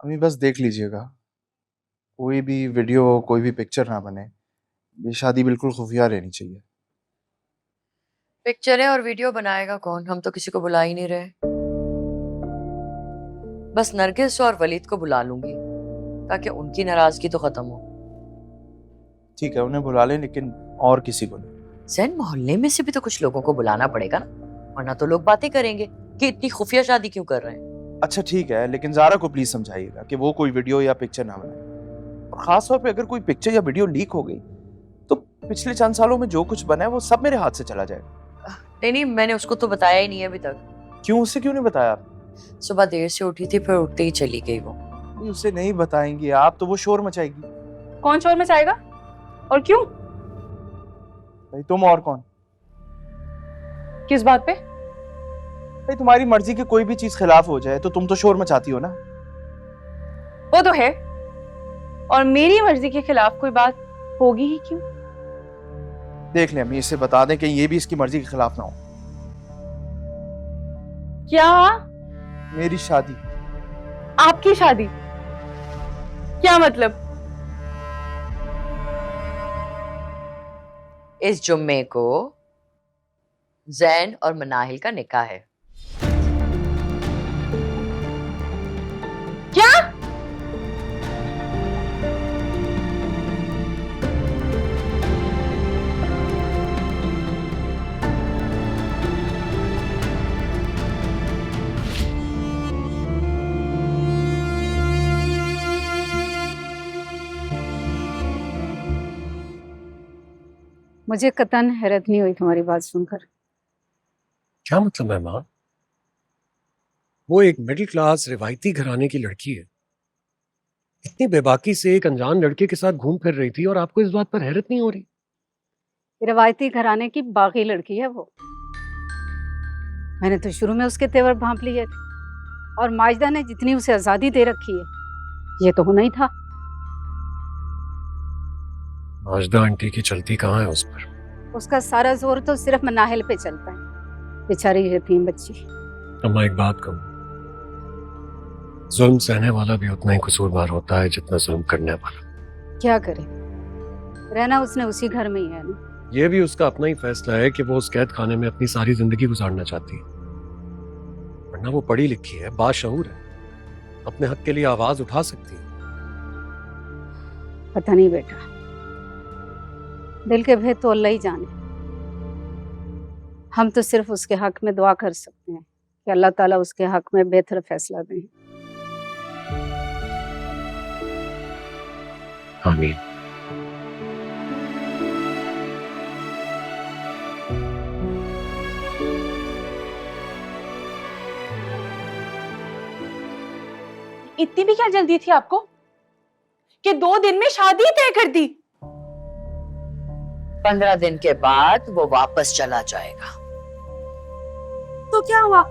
अम्मी बस देख लीजिएगा, कोई भी वीडियो, कोई भी पिक्चर ना बने। ये शादी बिल्कुल खुफिया रहनी चाहिए। पिक्चरें और वीडियो बनाएगा कौन? हम तो किसी को बुला ही नहीं रहे। बस नरगिस और वलीद को बुला लूंगी ताकि उनकी नाराजगी तो खत्म हो। ठीक है, उन्हें बुला लें, लेकिन और किसी को नहीं। जैन, मोहल्ले में से भी तो कुछ लोगों को बुलाना पड़ेगा ना, वरना तो लोग बातें करेंगे कि इतनी खुफिया शादी क्यों कर रहे हैं। अच्छा ठीक है, लेकिन ज़ारा को प्लीज समझाइएगा कि वो कोई वीडियो या पिक्चर ना बनाए। और खास तौर पे अगर कोई पिक्चर या वीडियो लीक हो गई तो पिछले चंद सालों में जो कुछ बना है वो सब मेरे हाथ से चला जाएगा। नहीं नहीं, मैंने उसको तो बताया ही नहीं है अभी तक। क्यों, उससे क्यों नहीं बताया आप? सुबह देर से उठी थी, फिर उठते ही चली गई वो। नहीं, उसे नहीं बताएंगे आप तो वो शोर मचाएगी। कौन शोर मचाएगा और क्यों? भाई तुम और कौन? किस बात पे? भाई तुम्हारी मर्जी की कोई भी चीज खिलाफ हो जाए तो तुम तो शोर मचाती हो ना। वो तो है, और मेरी मर्जी के खिलाफ कोई बात होगी ही क्यों? देख ले अम्मी, इसे बता दें कि ये भी इसकी मर्जी के खिलाफ ना हो। क्या? मेरी शादी। आपकी शादी? क्या मतलब? इस जुम्मे को जैन और मनाहिल का निकाह है। क्या? मुझे कतन हैरत नहीं हुई तुम्हारी बात सुनकर। क्या मतलब है माँ? वो एक मिडिल क्लास रिवायती घराने की लड़की है, इतनी बेबाकी से एक अनजान लड़के के साथ घूम फिर रही थी और आपको इस बात पर हैरत नहीं हो रही? रिवायती घराने की बागी लड़की है वो। मैंने तो शुरू में उसके तेवर भांप लिए थे, और माजिदा ने जितनी उसे आजादी दे रखी है, ये तो होना ही था। माजदा आंटी की चलती कहाँ है उस पर? उसका सारा जोर तो सिर्फ मनाहिल पे चलता है, बेचारी यतीम बच्ची। अम्मा एक बात कहूँ, जुल्म सहने वाला भी उतना ही कसूरवार होता है जितना जुल्म करने वाला। क्या करे, रहना उसने उसी घर में ही है ना। ये भी उसका अपना ही फैसला है कि वो उस कैद खाने में अपनी सारी जिंदगी गुजारना चाहती है, वरना वो पढ़ी लिखी है, बाशऊर है, अपने हक के लिए आवाज उठा सकती है। पता नहीं बेटा, दिल के भेद तो अल्लाह ही जाने। हम तो सिर्फ उसके हक में दुआ कर सकते हैं कि अल्लाह ताला उसके हक में बेहतर फैसला दें। आमीन। इतनी भी क्या जल्दी थी आपको कि 2 दिन में शादी तय कर दी? 15 दिन के बाद वो वापस चला जाएगा। तो क्या हुआ,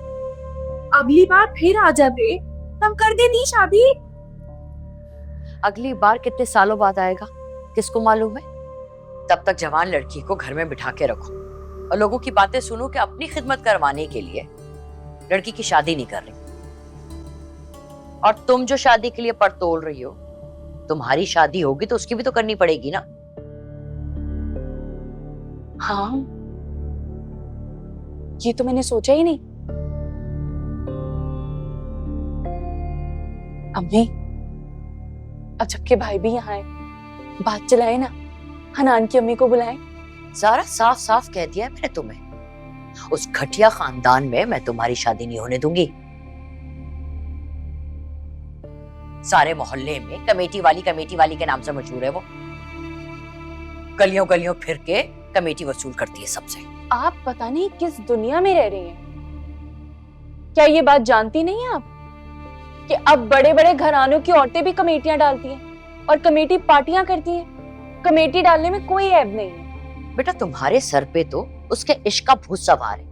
अगली बार फिर आ जाते, तब कर देती शादी। अगली बार कितने सालों बाद आएगा किसको मालूम है। तब तक जवान लड़की को घर में बिठा के रखो और लोगों की बातें सुनो कि अपनी खिदमत करवाने के लिए लड़की की शादी नहीं कर रही। और तुम जो शादी के लिए पड़तोल रही हो, तुम्हारी शादी होगी तो उसकी भी तो करनी पड़ेगी ना। हाँ, ये तो मैंने सोचा ही नहीं। अम्मी, अब जबकि भाई भी यहाँ है, बात चलाए ना, हनान की अम्मी को बुलाएं। सारा साफ साफ कह दिया है मैंने तुम्हें, उस घटिया खानदान में मैं तुम्हारी शादी नहीं होने दूंगी। सारे मोहल्ले में कमेटी वाली के नाम से मशहूर है वो। गलियों गलियों फिर के कमेटी वसूल करती है सबसे। आप पता नहीं किस दुनिया में रह रही हैं। क्या ये बात जानती नहीं है आप कि अब बड़े बड़े घरानों की औरतें भी कमेटियां डालती हैं और कमेटी पार्टियां करती हैं। कमेटी डालने में कोई ऐब नहीं है। बेटा, तुम्हारे सर पे तो उसके इश्क का भूत सवार है,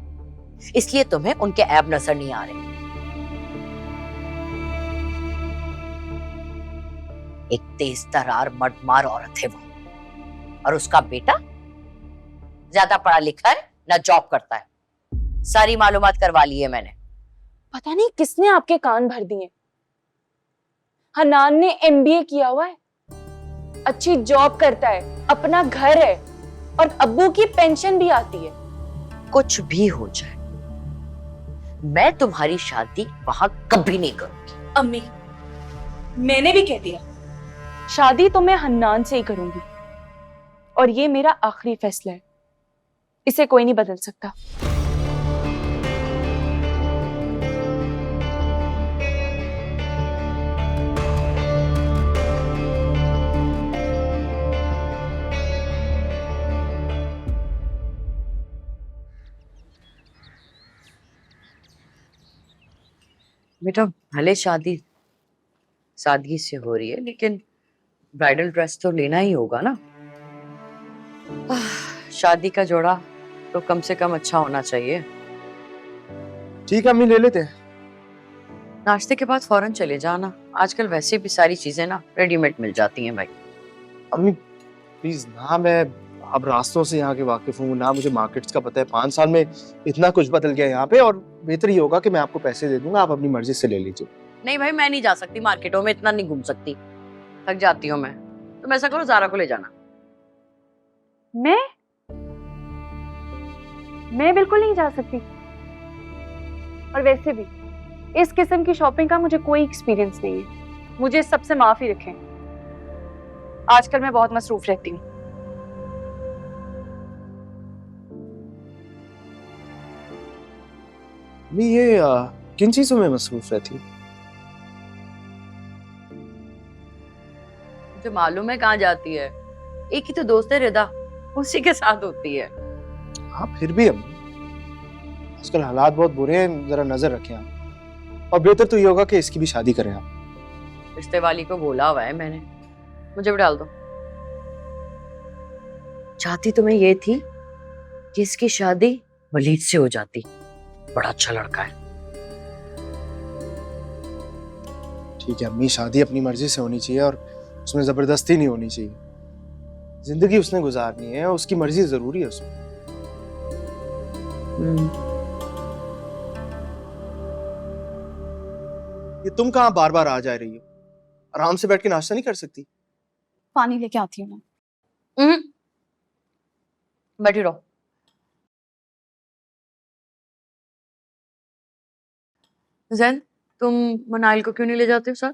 इसलिए तुम्हें उनके ऐब नजर नहीं आ रहे। एक तेज तरार मर्दमार औरत है वो, और उसका बेटा ज्यादा पढ़ा लिखा है ना, जॉब करता है। सारी मालूमात करवा ली है मैंने। पता नहीं किसने आपके कान भर दिए। हनान ने MBA किया हुआ है, अच्छी जॉब करता है, अपना घर है और अब्बू की पेंशन भी आती है। कुछ भी हो जाए, मैं तुम्हारी शादी वहां कभी नहीं करूंगी। अम्मी, मैंने भी कह दिया, शादी तो मैं हन्नान से ही करूंगी और ये मेरा आखिरी फैसला है, इसे कोई नहीं बदल सकता। बेटा भले शादी सादगी से हो रही है, लेकिन ब्राइडल ड्रेस तो लेना ही होगा ना। शादी का जोड़ा तो कम से कम अच्छा होना चाहिए। ठीक है अम्मी, ले लेते हैं। नाश्ते के बाद फौरन चले जाना, आजकल वैसे भी सारी चीजें ना रेडीमेड मिल जाती हैं भाई। अम्मी प्लीज ना, मैं अब रास्तों से यहाँ के वाकिफ हूँ ना, मुझे मार्केट्स का पता है। 5 साल में इतना कुछ बदल गया यहाँ पे, और बेहतर ये होगा कि मैं आपको पैसे दे दूंगा, आप अपनी मर्जी से ले लीजिए। नहीं भाई, मैं नहीं जा सकती मार्केटों में, इतना नहीं घूम सकती, थक जाती हूँ मैं। तुम ऐसा करो, ज़ारा को ले जाना। मैं बिल्कुल नहीं जा सकती, और वैसे भी इस किस्म की शॉपिंग का मुझे कोई एक्सपीरियंस नहीं है, मुझे सबसे माफी रखें। आजकल मैं बहुत मसरूफ रहती हूँ। अम्मी ये किन चीजों में मसरूफ रहती है? मुझे मालूम है कहाँ जाती है, एक ही तो दोस्त है रिदा, उसी के साथ होती है। हाँ फिर भी अम्मी, आजकल हालात बहुत बुरे हैं, जरा नजर रखें आप। और बेहतर तो ये होगा कि इसकी भी शादी करें आप। रिश्ते वाली को बोला हुआ है मैंने, मुझे भी डाल दो। चाहती तो मैं ये थी कि इसकी शादी वलीद से हो जाती, बड़ा अच्छा लड़का है। ठीक है अम्मी, शादी अपनी मर्जी से होनी चाहिए और उसमें जबरदस्ती नहीं होनी चाहिए। जिंदगी उसने गुजारनी है, उसकी मर्जी जरूरी है उसमें। ये तुम कहाँ बार बार आ जा रही हो? आराम से बैठ के नाश्ता नहीं कर सकती? पानी लेके आती हूँ मैं। बैठी रहो। जैन, तुम मनाइल को क्यों नहीं ले जाते हो साथ?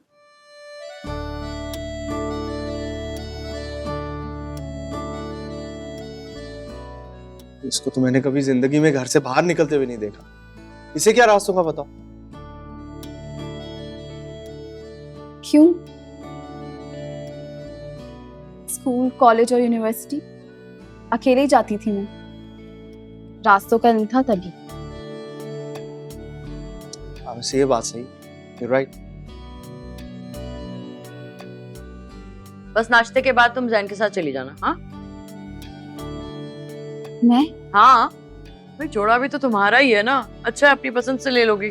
इसको तो मैंने कभी जिंदगी में घर से बाहर निकलते हुए नहीं देखा। इसे क्या रास्तों का बताओ? क्यों? स्कूल, कॉलेज और यूनिवर्सिटी अकेले ही जाती थी मैं, रास्तों का नहीं था तभी। वैसे ये बात सही, you're right। बस नाश्ते के बाद तुम जैन के साथ चली जाना। हाँ मैं? हाँ भाई, जोड़ा भी तो तुम्हारा ही है ना, अच्छा है, अपनी पसंद से ले लोगी।